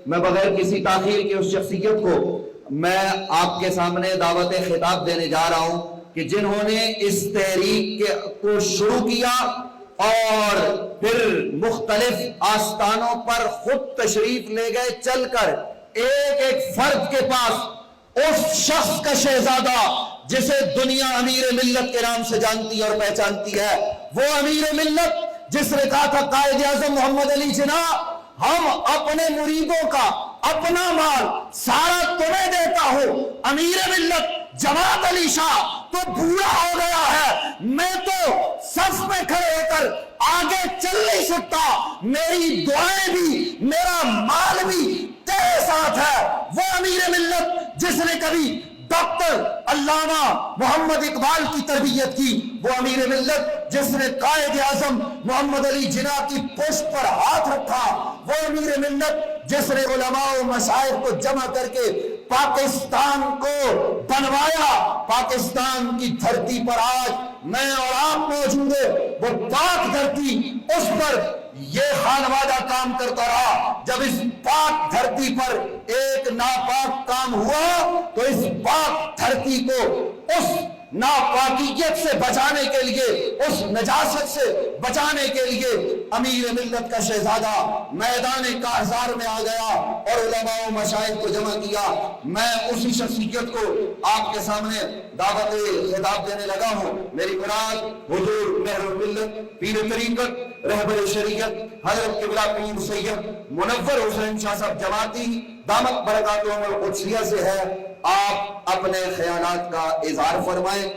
میں بغیر کسی تاخیر کے اس شخصیت کو میں آپ کے سامنے دعوت خطاب دینے جا رہا ہوں کہ جنہوں نے اس تحریک کو شروع کیا اور پھر مختلف آستانوں پر خود تشریف لے گئے، چل کر ایک ایک فرد کے پاس اس شخص کا شہزادہ جسے دنیا امیر ملت کے نام سے جانتی اور پہچانتی ہے، وہ امیر ملت جس نے کہا تھا قائد اعظم محمد علی جناح ہم اپنے مریدوں کا اپنا مال سارا تمہیں دیتا ہوں، امیر ملت جماعت علی شاہ تو بوڑھا ہو گیا ہے، میں تو صف میں کھڑے ہو کر آگے چل نہیں سکتا، میری دعائیں بھی میرا مال بھی تیرے ساتھ ہے۔ وہ امیر ملت جس نے کبھی ڈاکٹر علامہ محمد اقبال کی تربیت کی، وہ امیر ملت جس نے قائد اعظم محمد علی جناح کی پشت پر ہاتھ رکھا، وہ امیر ملت جس نے علماء و مشائخ کو جمع کر کے پاکستان کو بنوایا۔ پاکستان کی دھرتی پر آج میں اور آپ موجود ہیں، وہ پاک دھرتی، اس پر یہ خانوادہ کام کرتا رہا۔ جب اس پاک دھرتی پر ایک ناپاک کام ہوا تو اس پاک دھرتی کو اس ناپاکیت سے بچانے کے لیے، اس نجاست سے بچانے کے لیے امیر ملت کا شہزادہ میدان کارزار میں آ گیا اور علماء و مشائخ کو جمع کیا۔ میں اسی شخصیت کو آپ کے سامنے دعوت خطاب دینے لگا ہوں۔ میری مراد حضور مہر الملت پیر طریقت رہبر شریعت حضرت قبلہ پیر سید منور حسین شاہ صاحب جماعتی دامت برکاتہم القدسیہ سے ہے۔ آپ اپنے خیالات کا اظہار فرمائیں۔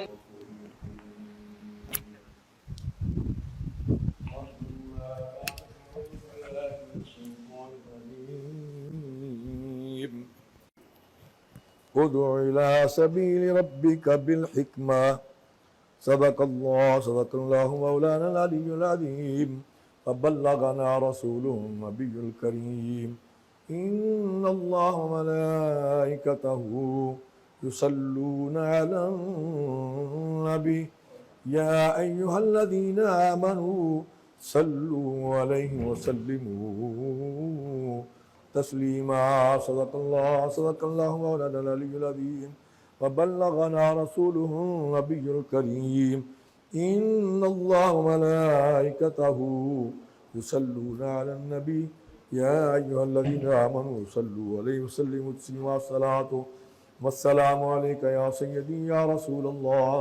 ادع إلى سبيل ربك بالحكمة صدق الله مولانا العلي العظيم وبلغنا رسوله النبي الكريم إن الله وملائكته يصلون على النبي يا أيها الذين آمنوا صلوا عليه وسلموا تسلیما صدق اللہ مولانا العلی العظیم وبلغنا رسوله النبی الکریم ان اللہ وملائکته یصلون علی النبی یا ایہا الذین آمنوا صلوا علیہ وسلموا تسلیما الصلاۃ والسلام علیک یا سیدی یا رسول اللہ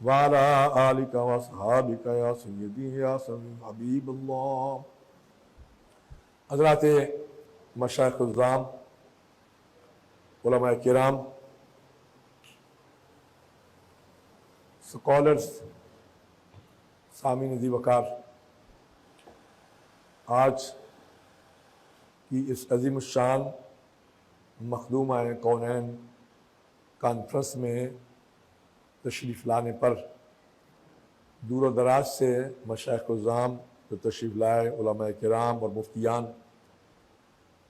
وعلی آلک واصحابک یا سیدی یا حبیب اللہ۔ حضرات مشائخ الزام، علماء کرام، سکالرز، سامعین ذی وقار، آج کی اس عظیم الشان مخدومہ کونین کانفرنس میں تشریف لانے پر دور و دراز سے مشائخ الزام جو تشریف لائے، علماء کرام اور مفتیان،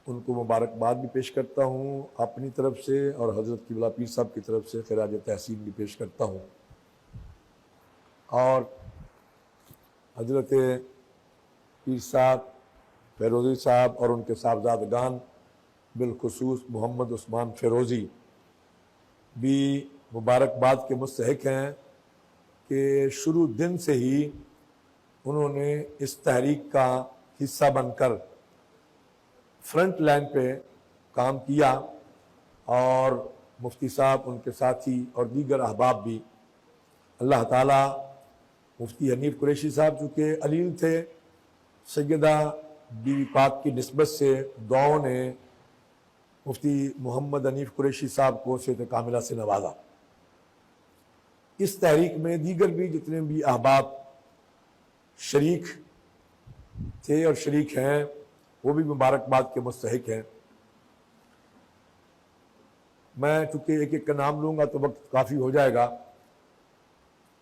ان کو مبارکباد بھی پیش کرتا ہوں اپنی طرف سے، اور حضرت قبلہ پیر صاحب کی طرف سے خراج تحسین بھی پیش کرتا ہوں۔ اور حضرت پیر صاحب فیروزی صاحب اور ان کے صاحبزادگان، بالخصوص محمد عثمان فیروزی بھی مبارکباد کے مستحق ہیں کہ شروع دن سے ہی انہوں نے اس تحریک کا حصہ بن کر فرنٹ لائن پہ کام کیا، اور مفتی صاحب، ان کے ساتھی اور دیگر احباب بھی۔ اللہ تعالیٰ مفتی حنیف قریشی صاحب چونکہ علیل تھے، سیدہ بیوی پاک کی نسبت سے دعاؤں نے مفتی محمد حنیف قریشی صاحب کو صحت کاملہ سے نوازا۔ اس تحریک میں دیگر بھی جتنے بھی احباب شریک تھے اور شریک ہیں، وہ بھی مبارکباد کے مستحق ہیں۔ میں چونکہ ایک ایک کا نام لوں گا تو وقت کافی ہو جائے گا۔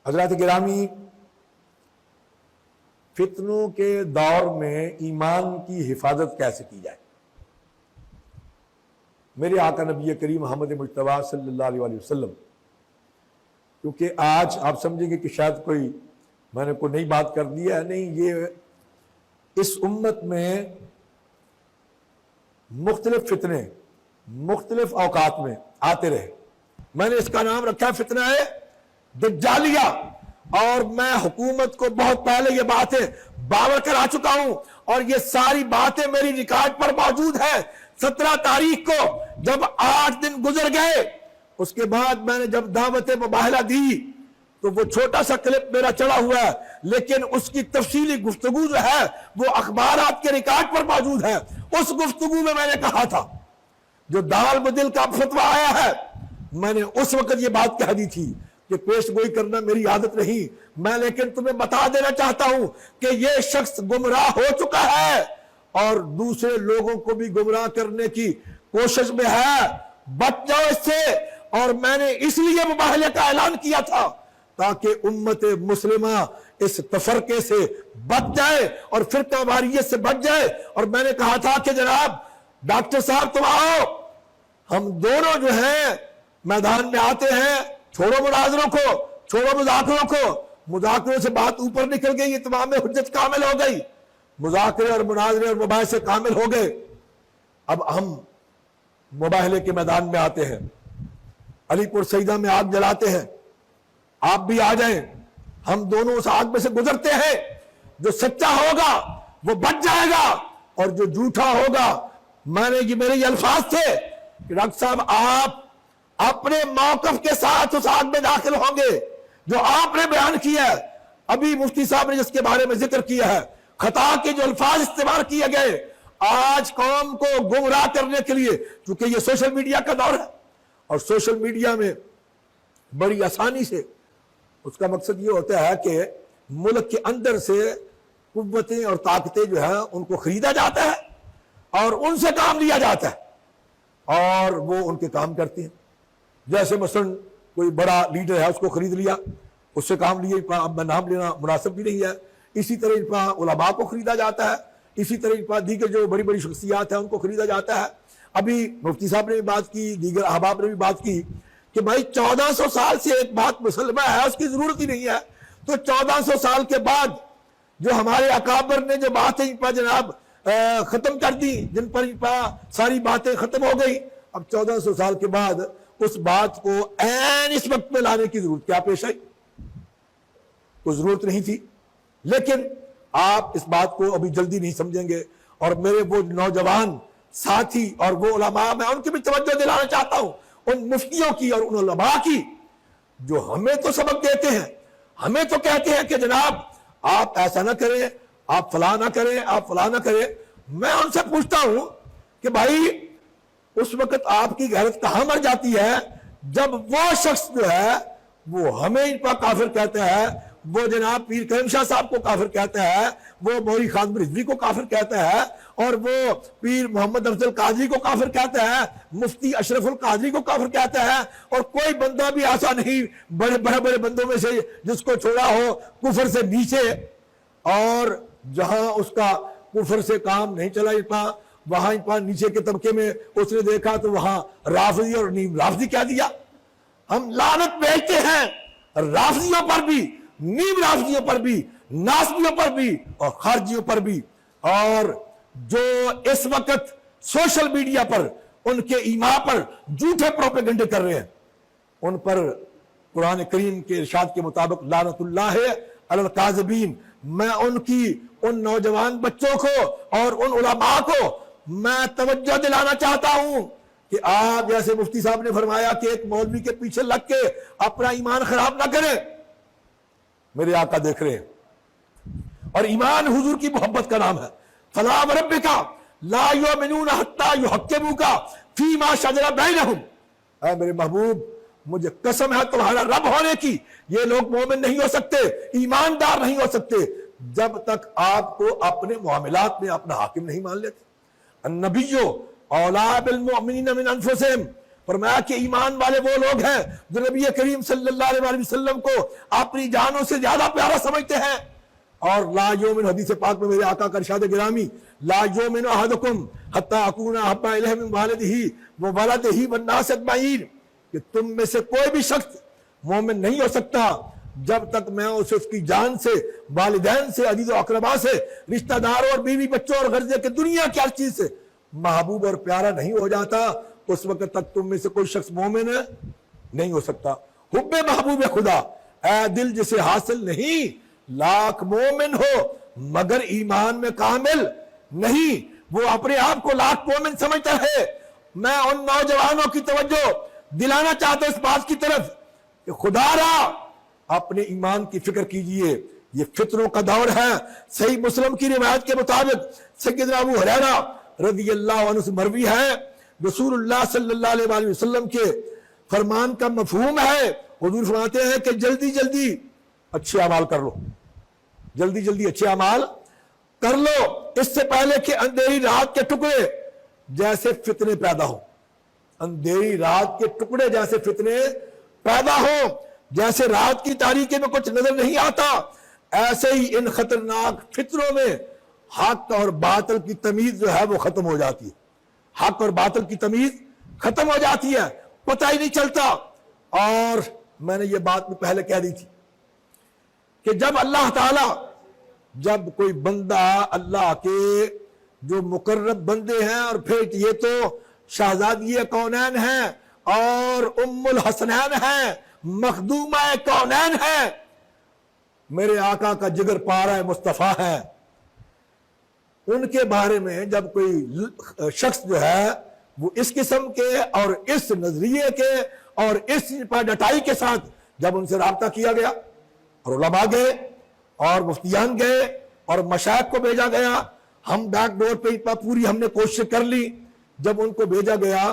حضرات گرامی، فتنوں کے دور میں ایمان کی حفاظت کیسے کی جائے؟ میرے آقا نبی کریم محمد مجتبیٰ صلی اللہ علیہ وآلہ وسلم، کیونکہ آج آپ سمجھیں گے کہ شاید کوئی میں نے کوئی نئی بات کر دی ہے، نہیں، یہ اس امت میں مختلف فتنے مختلف اوقات میں آتے رہے. میں نے اس کا نام رکھا فتنہ ہے دجالیہ, اور میں حکومت کو بہت پہلے یہ باتیں باور کرا چکا ہوں, اور یہ ساری باتیں میری ریکارڈ پر موجود ہے. 17 تاریخ کو جب 8 دن گزر گئے, اس کے بعد میں نے جب دعوت مباہلہ دی تو وہ چھوٹا سا کلپ میرا چڑھا ہوا ہے, لیکن اس کی تفصیلی گفتگو جو ہے وہ اخبارات کے ریکارڈ پر موجود ہے. اس گفتگو میں میں نے کہا تھا, جو دال بدل کا فتویٰ آیا ہے, میں نے اس وقت یہ بات کہہ دی تھی کہ پیش گوئی کرنا میری عادت نہیں, میں لیکن تمہیں بتا دینا چاہتا ہوں کہ یہ شخص گمراہ ہو چکا ہے اور دوسرے لوگوں کو بھی گمراہ کرنے کی کوشش میں ہے, بچ جاؤ اس سے. اور میں نے اس لیے مباہلے کا اعلان کیا تھا تاکہ امت مسلمہ اس تفرقے سے بچ جائے اور فرقہ واریت سے بچ جائے. اور میں نے کہا تھا کہ جناب ڈاکٹر صاحب تم آؤ, ہم دونوں جو ہیں میدان میں آتے ہیں, چھوڑو مناظروں کو, چھوڑو مذاکروں کو. مذاکروں سے بات اوپر نکل گئی, تمام حجت کامل ہو گئی, مذاکرے اور مناظرے اور مباحثے کامل ہو گئے. اب ہم مباہلے کے میدان میں آتے ہیں, علی پور سیدہ میں آگ جلاتے ہیں, آپ بھی آ جائیں, ہم دونوں اس آگ میں سے گزرتے ہیں. جو سچا ہوگا وہ بچ جائے گا اور جو جھوٹا ہوگا, میرے یہ الفاظ تھے کہ ڈاکٹر صاحب آپ اپنے موقف کے ساتھ اس آگ میں داخل ہوں گے جو آپ نے بیان کیا ہے. ابھی مفتی صاحب نے جس کے بارے میں ذکر کیا ہے, خطا کے جو الفاظ استعمال کیے گئے آج قوم کو گمراہ کرنے کے لیے, چونکہ یہ سوشل میڈیا کا دور ہے اور سوشل میڈیا میں بڑی آسانی سے اس کا مقصد یہ ہوتا ہے کہ ملک کے اندر سے قوتیں اور طاقتیں جو ہیں ان کو خریدا جاتا ہے اور ان سے کام لیا جاتا ہے اور وہ ان کے کام کرتے ہیں. جیسے مثلا کوئی بڑا لیڈر ہے, اس کو خرید لیا, اس سے کام لیے, اب میں نام لینا مناسب بھی نہیں ہے. اسی طرح علماء کو خریدا جاتا ہے, اسی طرح دیگر جو بڑی بڑی شخصیات ہیں ان کو خریدا جاتا ہے. ابھی مفتی صاحب نے بھی بات کی, دیگر احباب نے بھی بات کی کہ بھائی 1400 سال سے ایک بات مسلمہ ہے, اس کی ضرورت ہی نہیں ہے. تو 1400 سال کے بعد جو ہمارے اکابر نے جو باتیں جناب ختم کر دی, جن پر ساری باتیں ختم ہو گئی, اب 1400 سال کے بعد اس بات کو عین اس وقت میں لانے کی ضرورت کیا پیش آئی؟ کوئی ضرورت نہیں تھی. لیکن آپ اس بات کو ابھی جلدی نہیں سمجھیں گے, اور میرے وہ نوجوان ساتھی اور وہ علماء, میں ان کی بھی توجہ دلانا چاہتا ہوں, ان مفتیوں کی اور ان علماء کی جو ہمیں تو سبق دیتے ہیں, ہمیں تو کہتے ہیں کہ جناب آپ ایسا نہ کریں, آپ فلاں نہ کریں, آپ فلاں نہ کریں. میں ان سے پوچھتا ہوں کہ بھائی اس وقت آپ کی غیرت کہاں مر جاتی ہے جب وہ شخص جو ہے وہ ہمیں ان پر کافر کہتا ہے, وہ جناب پیر کریم شاہ صاحب کو کافر کہتا ہے, وہ موری خان رضوی کو کافر کہتا ہے, اور وہ پیر محمد افضل قادری کو کافر کہتا ہے, مفتی اشرف القادری کو کافر کہتا ہے, اور کوئی بندہ بھی ایسا نہیں بڑے بڑے بندوں میں سے جس کو چھوڑا ہو کفر سے نیچے. اور جہاں اس کا کفر سے کام نہیں چلا وہاں نیچے کے طبقے میں اس نے دیکھا تو وہاں رافضی اور نیم رافضی کہہ دیا. ہم لعنت بھیجتے ہیں رافضیوں پر بھی, نیم رافضیوں پر بھی, ناسبیوں پر بھی اور خارجیوں پر بھی. اور جو اس وقت سوشل میڈیا پر ان کے ایما پر جھوٹے پروپیگنڈے کر رہے ہیں, ان پر قرآن کریم کے ارشاد کے مطابق لعنت اللہ علی الکاذبین. میں ان نوجوان بچوں کو اور ان علماء کو میں توجہ دلانا چاہتا ہوں کہ آپ جیسے مفتی صاحب نے فرمایا کہ ایک مولوی کے پیچھے لگ کے اپنا ایمان خراب نہ کریں. میرے آقا دیکھ رہے ہیں, اور ایمان حضور کی محبت کا نام ہے. فلا وربک لا یؤمنون حتی یحکموک فیما شجر بینہم. اے میرے محبوب مجھے قسم ہے تمہارا رب ہونے کی, یہ لوگ مومن نہیں ہو سکتے, ایماندار نہیں ہو سکتے جب تک آپ کو اپنے معاملات میں اپنا حاکم نہیں مان لیتے. النبی اولی بالمؤمنین من انفسہم, فرمایا کہ ایمان والے وہ لوگ ہیں جو نبی کریم صلی اللہ علیہ وسلم کو اپنی جانوں سے زیادہ پیارا سمجھتے ہیں. اور لا یؤمن, حدیث پاک میں میرے آقا کا ارشاد گرامی, لا یؤمن احدکم حتی اکون احب الیہ من والدہ وولدہ والناس اجمعین, کہ تم میں سے کوئی بھی شخص مومن نہیں ہو سکتا جب تک میں اسے اس کی جان سے, والدین سے, عزیز و اقربا سے, رشتہ داروں اور بیوی بچوں اور غرضے کے دنیا کی ہر چیز سے محبوب اور پیارا نہیں ہو جاتا اس وقت تک تم میں سے کوئی شخص مومن نہیں ہو سکتا۔ حب محبوب خدا، اے دل جسے حاصل نہیں، لاکھ مومن ہو مگر ایمان میں کامل نہیں، وہ اپنے آپ کو لاکھ مومن سمجھتا ہے۔ میں ان نوجوانوں کی توجہ دلانا چاہتا ہوں اس بات کی طرف کہ خدا را اپنے ایمان کی فکر کیجئے، یہ فتنوں کا دور ہے۔ صحیح مسلم کی روایت کے مطابق سیدنا ابو ہریرہ رضی اللہ عنہ سے مروی ہے، رسول اللہ صلی اللہ علیہ وآلہ وسلم کے فرمان کا مفہوم ہے، حضور فرماتے ہیں کہ جلدی جلدی اچھے اعمال کر لو، جلدی جلدی اچھے اعمال کر لو، اس سے پہلے کہ اندھیری رات کے ٹکڑے جیسے فتنے پیدا ہوں۔ اندھیری رات کے ٹکڑے جیسے فتنے پیدا ہوں، جیسے رات کی تاریکی میں کچھ نظر نہیں آتا، ایسے ہی ان خطرناک فتنوں میں حق اور باطل کی تمیز جو ہے وہ ختم ہو جاتی ہے، حق اور باطل کی تمیز ختم ہو جاتی ہے، پتہ ہی نہیں چلتا۔ اور میں نے یہ بات بھی پہلے کہہ دی تھی کہ جب اللہ تعالی، جب کوئی بندہ اللہ کے جو مقرب بندے ہیں، اور پھر یہ تو شہزادی کونین ہیں اور ام الحسنین ہیں، مخدومہ کونین ہیں، میرے آقا کا جگر پارہ مصطفیٰ ہے، ان کے بارے میں جب کوئی شخص جو ہے وہ اس قسم کے اور اس نظریے کے اور اس پر ڈٹائی کے ساتھ جب ان سے رابطہ کیا گیا، اور علماء گئے اور مفتیان گئے اور مشائخ کو بھیجا گیا، ہم ڈاک ڈور پہ پوری ہم نے کوشش کر لی، جب ان کو بھیجا گیا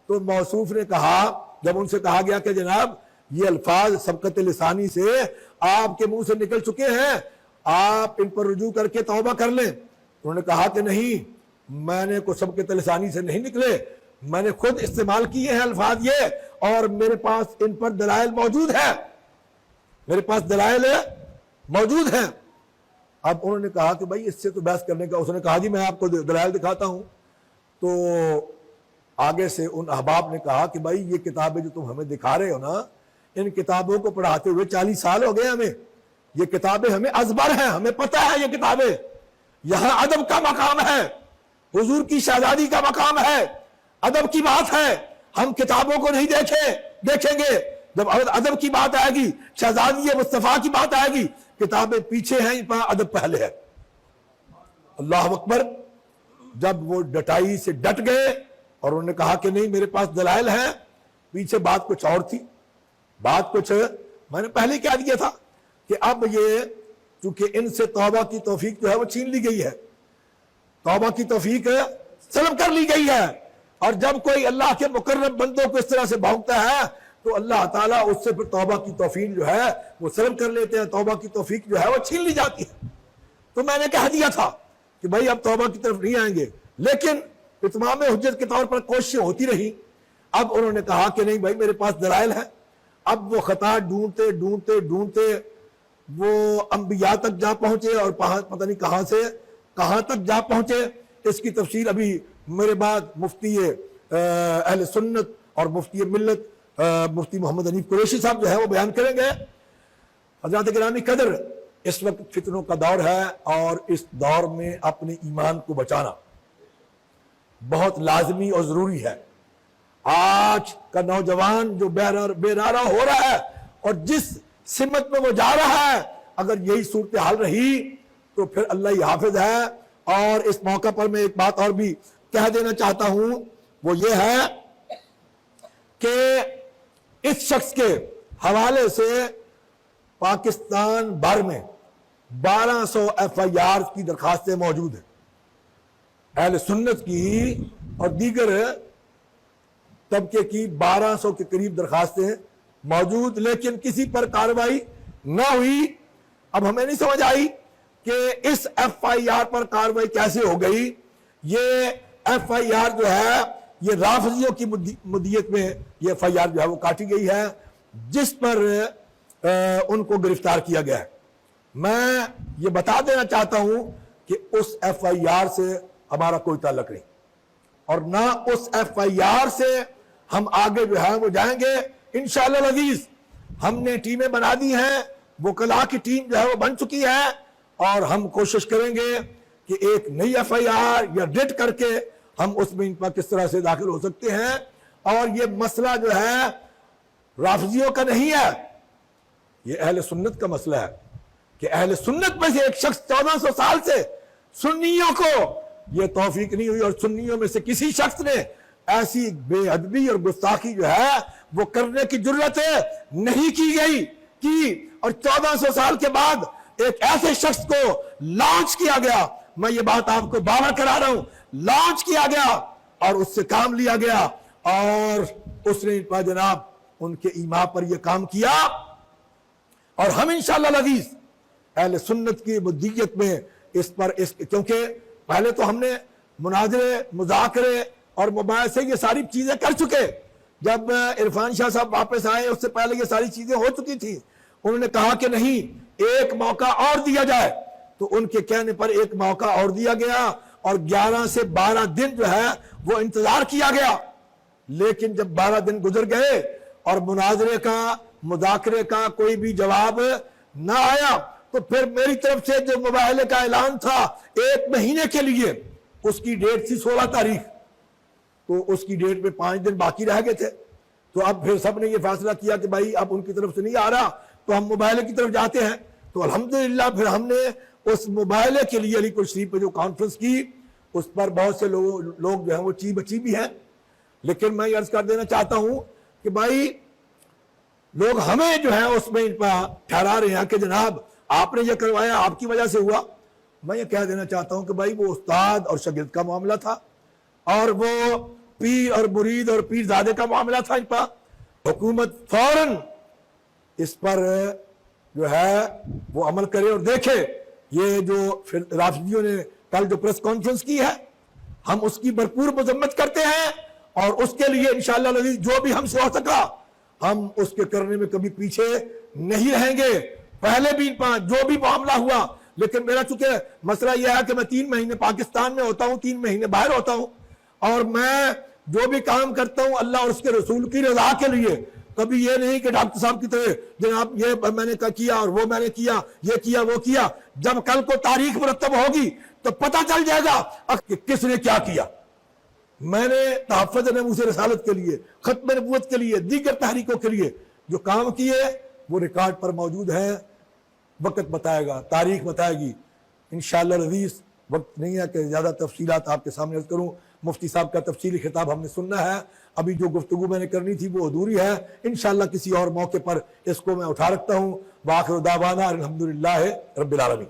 تو موصوف نے کہا، جب ان سے کہا گیا کہ جناب یہ الفاظ سبقت لسانی سے آپ کے منہ سے نکل چکے ہیں، آپ ان پر رجوع کر کے توبہ کر لیں، انہوں نے کہا کہ نہیں، میں نے کوئی سبقت لسانی سے نہیں نکلے، میں نے خود استعمال کیے ہیں الفاظ یہ، اور میرے پاس ان پر دلائل موجود ہے، میرے پاس دلائل موجود ہیں۔ اب انہوں نے کہا کہ بھائی اس سے تو بحث کرنے کا، اس نے کہا جی میں آپ کو دلائل دکھاتا ہوں۔ تو آگے سے ان احباب نے کہا کہ بھائی یہ کتابیں جو تم ہمیں دکھا رہے ہو نا، ان کتابوں کو پڑھاتے ہوئے 40 سال ہو گئے ہمیں، یہ کتابیں ہمیں ازبر ہیں، ہمیں پتہ ہے یہ کتابیں، یہاں ادب کا مقام ہے، حضور کی شہزادی کا مقام ہے، ادب کی بات ہے، ہم کتابوں کو نہیں دیکھیں گے، جب ادب کی بات آئے گی، شہزادی مصطفیٰ کی بات آئے گی، کتابیں پیچھے ہیں، ادب پہلے ہے۔ اللہ اکبر۔ جب وہ ڈٹائی سے ڈٹ گئے اور انہوں نے کہا کہ نہیں میرے پاس دلائل ہیں، پیچھے بات کچھ اور تھی، بات کچھ میں نے پہلے کہہ دیا تھا کہ اب یہ چونکہ ان سے توبہ کی توفیق جو ہے وہ چھین لی گئی ہے، توبہ کی توفیق سلب کر لی گئی ہے، اور جب کوئی اللہ کے مقرب بندوں کو اس طرح سے بھونکتا ہے تو اللہ تعالیٰ اس سے پھر توبہ کی توفیق جو ہے وہ سلب کر لیتے ہیں، توبہ کی توفیق جو ہے وہ چھین لی جاتی ہے۔ تو میں نے کہہ دیا تھا کہ بھائی اب توبہ کی طرف نہیں آئیں گے، لیکن اتمام حجت کے طور پر کوششیں ہوتی رہی۔ اب انہوں نے کہا کہ نہیں بھائی میرے پاس دلائل ہے۔ اب وہ خطا ڈھونڈتے ڈھونڈتے ڈھونڈتے وہ انبیاء تک جا پہنچے، اور پتہ نہیں کہاں سے کہاں تک جا پہنچے، اس کی تفصیل ابھی میرے بعد مفتی اہل سنت اور مفتی ملت مفتی محمد حنیف قریشی صاحب جو ہے وہ بیان کریں گے۔ حضرات گرامی قدر، اس وقت فتنوں کا دور ہے، اور اس دور میں اپنے ایمان کو بچانا بہت لازمی اور ضروری ہے۔ آج کا نوجوان جو بے راہ ہو رہا ہے اور جس سمت میں وہ جا رہا ہے، اگر یہی صورتحال رہی تو پھر اللہ ہی حافظ ہے۔ اور اس موقع پر میں ایک بات اور بھی کہہ دینا چاہتا ہوں، وہ یہ ہے کہ اس شخص کے حوالے سے پاکستان بھر میں 1200 FIR کی درخواستیں موجود ہیں، اہل سنت کی اور دیگر طبقے کی 1200 کے قریب درخواستیں موجود، لیکن کسی پر کارروائی نہ ہوئی۔ اب ہمیں نہیں سمجھ آئی کہ اس FIR پر کارروائی کیسے ہو گئی۔ یہ FIR جو ہے یہ رافضیوں کی مدیت میں یہ FIR جو ہے وہ کاٹی گئی ہے، جس پر ان کو گرفتار کیا گیا ہے۔ میں یہ بتا دینا چاہتا ہوں کہ اس FIR سے ہمارا کوئی تعلق نہیں، اور نہ اس FIR سے ہم آگے جو ہے وہ جائیں گے انشاءاللہ العزیز۔ ہم نے ٹیمیں بنا دی ہیں، وکلاء کی ٹیم جو ہے وہ بن چکی ہے، اور ہم کوشش کریں گے کہ ایک نئی FIR یا ڈٹ کر کے ہم اس میں ان پر کس طرح سے داخل ہو سکتے ہیں. اور یہ مسئلہ جو ہے رافضیوں کا نہیں ہے, یہ اہل سنت کا مسئلہ ہے کہ اہل سنت میں سے ایک شخص 1400 سال سے سنیوں کو یہ توفیق نہیں ہوئی, اور سنیوں میں سے کسی شخص نے ایسی بے ادبی اور گستاخی جو ہے وہ کرنے کی جرت نہیں کی گئی کی. اور 1400 سال کے بعد ایک ایسے شخص کو لانچ کیا گیا, میں یہ بات آپ کو بار کرا رہا ہوں, لانچ کیا گیا اور اس سے کام لیا گیا, اور اس نے جناب ان کے ایما پر یہ کام کیا. اور ہم انشاءاللہ العزیز اہل سنت کی بدیت میں اس پر کیونکہ پہلے تو ہم نے مناظرے, مذاکرے اور مباحثے یہ ساری چیزیں کر چکے. جب عرفان شاہ صاحب واپس آئے اس سے پہلے یہ ساری چیزیں ہو چکی تھی. انہوں نے کہا کہ نہیں ایک موقع اور دیا جائے, تو ان کے کہنے پر ایک موقع اور دیا گیا اور 11 سے 12 دن جو ہے وہ انتظار کیا گیا. لیکن جب 12 دن گزر گئے اور مناظرے کا, مذاکرے کا کوئی بھی جواب نہ آیا, تو پھر میری طرف سے جو مباحثے کا اعلان تھا 1 مہینے کے لیے, اس کی ڈیٹ تھی 16 تاریخ, تو اس کی ڈیٹ میں 5 دن باقی رہ گئے تھے. تو اب پھر سب نے یہ فیصلہ کیا کہ بھائی اب ان کی طرف سے نہیں آ رہا تو ہم مباحثے کی طرف جاتے ہیں. تو الحمدللہ پھر ہم نے اس مباحثے کے لیے علی پور شریف پہ جو کانفرنس کی, اس پر بہت سے لوگ جو ہیں وہ چی بچی بھی ہیں. لیکن میں یہ عرض کر دینا چاہتا ہوں کہ بھائی لوگ ہمیں جو ہے اس میں ان پر ٹھہرا رہے ہیں کہ جناب آپ نے یہ کروایا, آپ کی وجہ سے ہوا. میں یہ کہہ دینا چاہتا ہوں کہ بھائی وہ استاد اور شاگرد کا معاملہ تھا, اور وہ پیر اور مرید اور پیر زادے کا معاملہ تھا. ان پر حکومت فوراً اس پر جو ہے وہ عمل کرے اور دیکھے. یہ جو رافضیوں نے کل جو پریس کانفرنس کی ہے, ہم اس کی بھرپور مذمت کرتے ہیں, اور اس کے لیے انشاءاللہ العزیز جو بھی ہم سے ہو سکا ہم اس کے کرنے میں کبھی پیچھے نہیں رہیں گے. پہلے بھی جو بھی معاملہ ہوا, لیکن میرا چونکہ مسئلہ یہ ہے کہ میں 3 مہینے پاکستان میں ہوتا ہوں, 3 مہینے باہر ہوتا ہوں, اور میں جو بھی کام کرتا ہوں اللہ اور اس کے رسول کی رضا کے لیے. کبھی یہ نہیں کہ ڈاکٹر صاحب کی طرح جناب یہ میں نے کیا اور وہ میں نے کیا, یہ کیا وہ کیا. جب کل کو تاریخ مرتب ہوگی تو پتہ چل جائے گا کہ کس نے کیا کیا. میں نے تحفظ ناموس رسالت کے لیے, ختم نبوت کے لیے, دیگر تحریکوں کے لیے جو کام کیے وہ ریکارڈ پر موجود ہیں. وقت بتائے گا, تاریخ بتائے گی انشاءاللہ العزیز. وقت نہیں ہے کہ زیادہ تفصیلات آپ کے سامنے عرض کروں. مفتی صاحب کا تفصیلی خطاب ہم نے سننا ہے, ابھی جو گفتگو میں نے کرنی تھی وہ ادھوری ہے. انشاءاللہ کسی اور موقع پر اس کو میں اٹھا رکھتا ہوں. وآخر دعوانا الحمدللہ رب العالمین.